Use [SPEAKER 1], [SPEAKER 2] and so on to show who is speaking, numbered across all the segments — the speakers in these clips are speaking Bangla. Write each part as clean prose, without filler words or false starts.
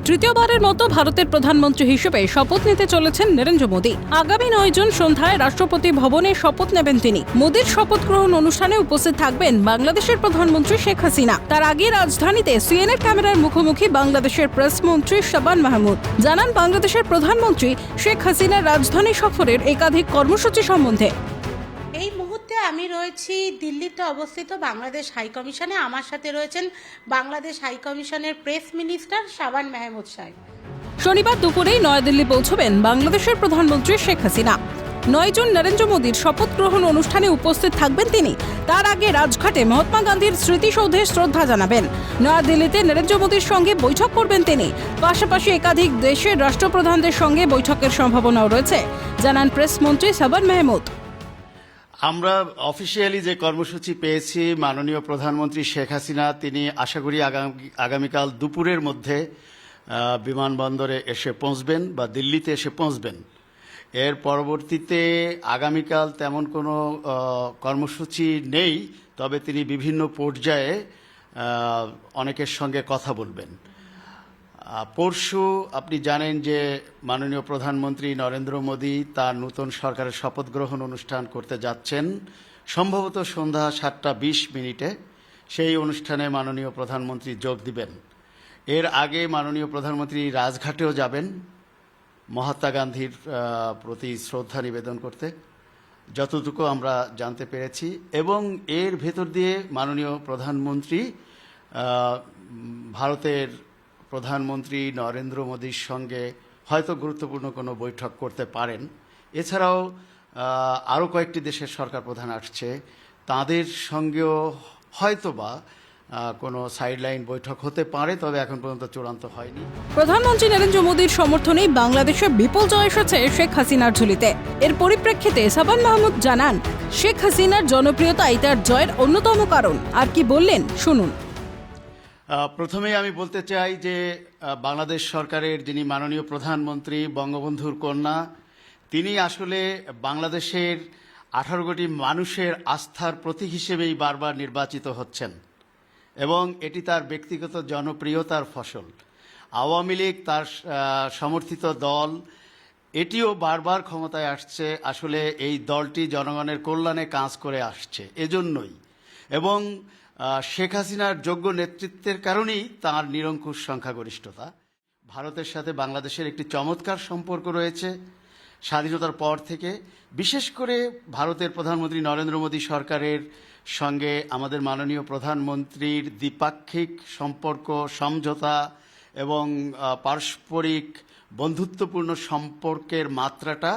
[SPEAKER 1] তৃতীয়বারের মতো ভারতের প্রধানমন্ত্রী হিসেবে শপথ নিতে চলেছেন নরেন্দ্র মোদী। আগামী 9 জুন সন্ধ্যায় রাষ্ট্রপতি ভবনে শপথ নেবেন তিনি। মোদীর শপথ গ্রহণ অনুষ্ঠানে উপস্থিত থাকবেন বাংলাদেশের প্রধানমন্ত্রী শেখ হাসিনা। তার আগে রাজধানীতে সিএনএন ক্যামেরার মুখোমুখি বাংলাদেশের প্রেসমন্ত্রী শাবান মাহমুদ জানান বাংলাদেশের প্রধানমন্ত্রী শেখ হাসিনার রাজধানী সফরের একাধিক কর্মসূচি সম্বন্ধে।
[SPEAKER 2] এই মুহূর্তে আমি রয়েছি দিল্লিতে অবস্থিত বাংলাদেশ হাইকমিশনে। আমার সাথে রয়েছেন বাংলাদেশ হাইকমিশনের প্রেস মিনিস্টার শাবান মাহমুদ সাহেব।
[SPEAKER 1] শনিবার দুপুরেই নয়াদিল্লি পৌঁছবেন বাংলাদেশের প্রধানমন্ত্রী শেখ হাসিনা। 9 জুন নরেন্দ্র মোদীর শপথ গ্রহণ অনুষ্ঠানে উপস্থিত থাকবেন তিনি। তার আগে রাজঘাটে মহাত্মা গান্ধীর স্মৃতিসৌধে শ্রদ্ধা জানাবেন। নয়াদিল্লিতে নরেন্দ্র মোদীর সঙ্গে বৈঠক করবেন তিনি। পাশাপাশি একাধিক দেশের রাষ্ট্রপ্রধানদের সঙ্গে বৈঠকের সম্ভাবনাও রয়েছে, জানান প্রেসমন্ত্রী শাবান মাহমুদ।
[SPEAKER 3] আমরা অফিসিয়ালি যে কর্মসূচি পেয়েছি, মাননীয় প্রধানমন্ত্রী শেখ হাসিনা তিনি আশা করি আগামীকাল দুপুরের মধ্যে বিমানবন্দরে এসে পৌঁছবেন বা দিল্লিতে এসে পৌঁছবেন। এর পরবর্তীতে আগামীকাল তেমন কোনো কর্মসূচি নেই, তবে তিনি বিভিন্ন পর্যায়ে অনেকের সঙ্গে কথা বলবেন। পরশু আপনি জানেন যে মাননীয় প্রধানমন্ত্রী নরেন্দ্র মোদী তার নতুন সরকারের শপথ গ্রহণ অনুষ্ঠান করতে যাচ্ছেন, সম্ভবত সন্ধ্যা 7:20 সেই অনুষ্ঠানে মাননীয় প্রধানমন্ত্রী যোগ দিবেন। এর আগে মাননীয় প্রধানমন্ত্রী রাজঘাটেও যাবেন মহাত্মা গান্ধীর প্রতি শ্রদ্ধা নিবেদন করতে, যতটুকু আমরা জানতে পেরেছি। এবং এর ভেতর দিয়ে মাননীয় প্রধানমন্ত্রী ভারতের প্রধানমন্ত্রী নরেন্দ্র মোদীর সঙ্গে হয়তো গুরুত্বপূর্ণ কোনো বৈঠক করতে পারেন। এছাড়াও আরও কয়েকটি দেশের সরকার প্রধান আসছে, তাদের সঙ্গেও হয়তোবা কোনো সাইডলাইন বৈঠক হতে পারে, তবে এখন পর্যন্ত চূড়ান্ত হয়নি।
[SPEAKER 1] প্রধানমন্ত্রী নরেন্দ্র মোদীর সমর্থনেই বাংলাদেশে বিপুল জয় এসেছে শেখ হাসিনার ঝুলিতে। এর পরিপ্রেক্ষিতে শাবান মাহমুদ জানান শেখ হাসিনার জনপ্রিয়তাই তার জয়ের অন্যতম কারণ। আর কি বললেন শুনুন।
[SPEAKER 3] প্রথমেই আমি বলতে চাই যে বাংলাদেশ সরকারের যিনি মাননীয় প্রধানমন্ত্রী, বঙ্গবন্ধুর কন্যা, তিনি আসলে বাংলাদেশের 18 কোটি মানুষের আস্থার প্রতীক হিসেবেই বারবার নির্বাচিত হচ্ছেন এবং এটি তার ব্যক্তিগত জনপ্রিয়তার ফসল। আওয়ামী লীগ তার সমর্থিত দল, এটিও বারবার ক্ষমতায় আসছে, আসলে এই দলটি জনগণের কল্যাণে কাজ করে আসছে এজন্যই। এবং শেখ হাসিনার যোগ্য নেতৃত্বের কারণেই তার নিরঙ্কুশ সংখ্যাগরিষ্ঠতা। ভারতের সাথে বাংলাদেশের একটি চমৎকার সম্পর্ক রয়েছে স্বাধীনতার পর থেকে। বিশেষ করে ভারতের প্রধানমন্ত্রী নরেন্দ্র মোদী সরকারের সঙ্গে আমাদের মাননীয় প্রধানমন্ত্রীর দ্বিপাক্ষিক সম্পর্ক, সমঝোতা এবং পারস্পরিক বন্ধুত্বপূর্ণ সম্পর্কের মাত্রাটা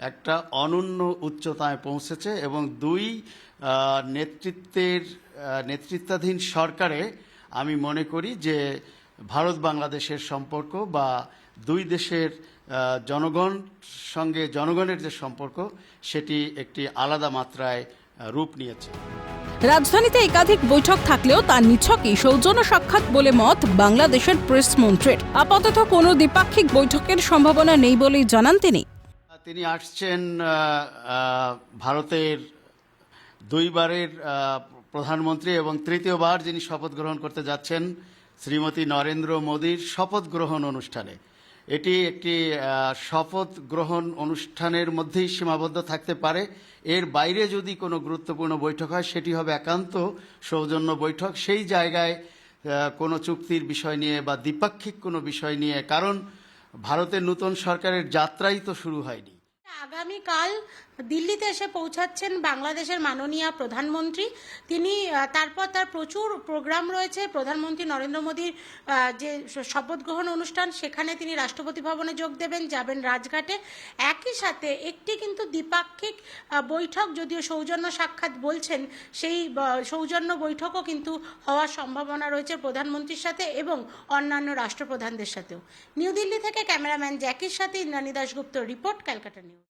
[SPEAKER 3] একটা অনন্য উচ্চতায় পৌঁছেছে এবং দুই নেতৃত্বাধীন সরকারে আমি মনে করি যে ভারত বাংলাদেশের সম্পর্ক বা দুই দেশের জনগণের যে সম্পর্ক, সেটি একটি আলাদা মাত্রায় রূপ নিয়েছে।
[SPEAKER 1] রাজধানীতে একাধিক বৈঠক থাকলেও তার নিছকই সৌজন্য সাক্ষাৎ বলে মত বাংলাদেশের প্রেস মন্ত্রীর। আপাতত কোনো দ্বিপাক্ষিক বৈঠকের সম্ভাবনা নেই বলেই জানান তিনি।
[SPEAKER 3] তিনি আসছেন ভারতের দুইবারের প্রধানমন্ত্রী এবং তৃতীয়বার যিনি শপথ গ্রহণ করতে যাচ্ছেন শ্রীমতী নরেন্দ্র মোদীর শপথ গ্রহণ অনুষ্ঠানে। এটি একটি শপথ গ্রহণ অনুষ্ঠানের মধ্যেই সীমাবদ্ধ থাকতে পারে। এর বাইরে যদি কোনো গুরুত্বপূর্ণ বৈঠক হয়, সেটি হবে একান্ত সৌজন্য বৈঠক, সেই জায়গায় কোনো চুক্তির বিষয় নিয়ে বা দ্বিপাক্ষিক কোনো বিষয় নিয়ে, কারণ ভারতের নতুন সরকারের যাত্রাই তো শুরু হয়নি।
[SPEAKER 2] আগামীকাল দিল্লিতে এসে পৌঁছাচ্ছেন বাংলাদেশের মাননীয় প্রধানমন্ত্রী। তিনি তারপর তার প্রচুর প্রোগ্রাম রয়েছে। প্রধানমন্ত্রী নরেন্দ্র মোদীর যে শপথ গ্রহণ অনুষ্ঠান, সেখানে তিনি রাষ্ট্রপতি ভবনে যোগ দেবেন, যাবেন রাজঘাটে। একই সাথে একটি কিন্তু দ্বিপাক্ষিক বৈঠক, যদিও সৌজন্য সাক্ষাৎ বলছেন, সেই সৌজন্য বৈঠকও কিন্তু হওয়ার সম্ভাবনা রয়েছে প্রধানমন্ত্রীর সাথে এবং অন্যান্য রাষ্ট্রপ্রধানদের সাথেও। নিউ দিল্লি থেকে ক্যামেরাম্যান জ্যাকির সাথে ইন্দ্রাণী দাশগুপ্ত রিপোর্ট, ক্যালকাটা নিউজ।